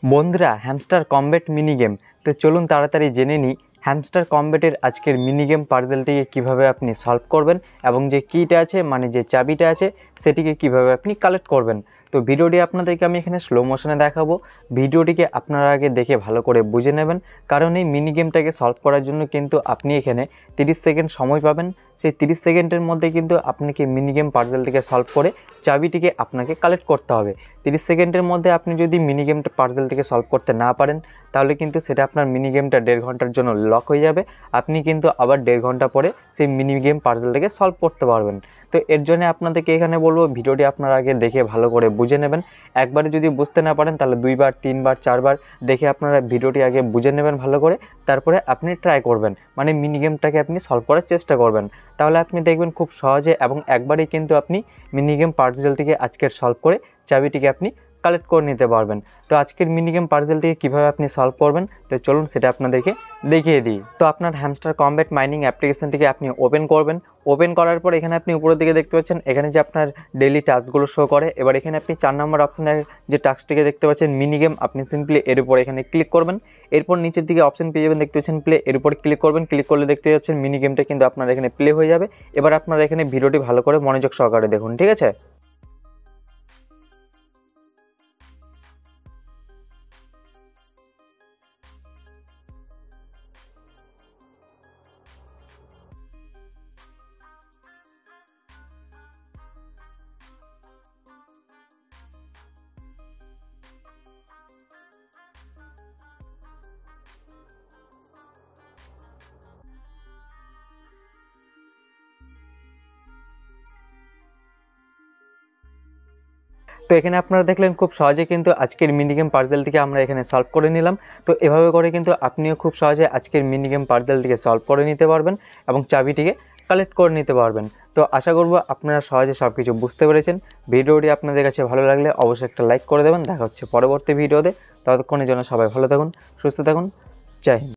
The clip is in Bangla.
বন্ধুরা হ্যামস্টার কমব্যাট মিনি গেম, তো চলুন তাড়াতাড়ি জেনে নিই হ্যামস্টার কমব্যাটের আজকের মিনি গেম পাজলটিকে কীভাবে আপনি সলভ করবেন এবং যে কিটা আছে মানে যে চাবিটা আছে সেটিকে কিভাবে আপনি কালেক্ট করবেন। তো ভিডিওটি আপনাদেরকে আমি এখানে স্লো মোশনে দেখাবো, ভিডিওটিকে আপনারা আগে দেখে ভালো করে বুঝে নেবেন, কারণ এই মিনি গেমটাকে সলভ করার জন্য কিন্তু আপনি এখানে 30 সেকেন্ড সময় পাবেন। সেই 30 সেকেন্ডের মধ্যে কিন্তু আপনাকে মিনি গেম পাজলটিকে সলভ করে চাবিটিকে আপনাকে কালেক্ট করতে হবে। 30 সেকেন্ডের মধ্যে আপনি যদি মিনি গেমটা পাজলটিকে সলভ করতে না পারেন তাহলে কিন্তু সেটা আপনার মিনি গেমটা 1.5 ঘন্টার জন্য লক হয়ে যাবে। আপনি কিন্তু আবার 1.5 ঘন্টা পরে সেই মিনি গেম পাজলটাকে সলভ করতে পারবেন। তো এর জন্য আপনাদেরকে এখানে বলবো ভিডিওটি আপনারা আগে দেখে ভালো করে বুঝে নেবেন। একবারে যদি বুঝতে না পারেন তাহলে 2 বার 3 বার 4 বার দেখে আপনারা ভিডিওটি আগে বুঝে নেবেন ভালো করে, তারপরে আপনি ট্রাই করবেন, মানে মিনি গেমটাকে আপনি সলভ করার চেষ্টা করবেন। তাহলে আপনি দেখবেন খুব সহজে এবং একবারেই কিন্তু আপনি মিনি গেম পাজলটিকে আজকের সলভ করে চাবিটিকে আপনি কালেক্ট করে নিতে পারবেন। তো আজকের মিনি গেম পাজলটিকে কীভাবে আপনি সলভ করবেন তো চলুন সেটা আপনাদেরকে দেখিয়ে দিই। তো আপনার হ্যামস্টার কমব্যাট মাইনিং অ্যাপ্লিকেশনটিকে আপনি ওপেন করবেন। ওপেন করার পর এখানে আপনি উপরের দিকে দেখতে পাচ্ছেন এখানে যে আপনার ডেইলি টাস্কগুলো শো করে। এবার এখানে আপনি 4 নম্বর অপশানে যে টাস্কটিকে দেখতে পাচ্ছেন মিনি গেম, আপনি সিম্পলি এর উপর এখানে ক্লিক করবেন। এরপর নিচের দিকে অপশান পেয়ে যাবেন, দেখতে পাচ্ছেন প্লে, এর উপর ক্লিক করবেন। ক্লিক করলে দেখতে পাচ্ছেন মিনি গেমটা কিন্তু আপনার এখানে প্লে হয়ে যাবে। এবার আপনারা এখানে ভিডিওটি ভালো করে মনোযোগ সহকারে দেখুন, ঠিক আছে। তো এখানে আপনারা দেখলেন খুব সহজে কিন্তু আজকের মিনি গেম পাজলটিকে আমরা এখানে সলভ করে নিলাম। তো এভাবে করে কিন্তু আপনিও খুব সহজে আজকের মিনি গেম পাজলটিকে সলভ করে নিতে পারবেন এবং চাবিটিকে কালেক্ট করে নিতে পারবেন। তো আশা করব আপনারা সহজে সব কিছু বুঝতে পেরেছেন। ভিডিওটি আপনাদের কাছে ভালো লাগলে অবশ্যই একটা লাইক করে দেবেন। দেখা হচ্ছে পরবর্তী ভিডিওতে। ততক্ষণের জন্য সবাই ভালো থাকুন, সুস্থ থাকুন, জয় হিন্দ।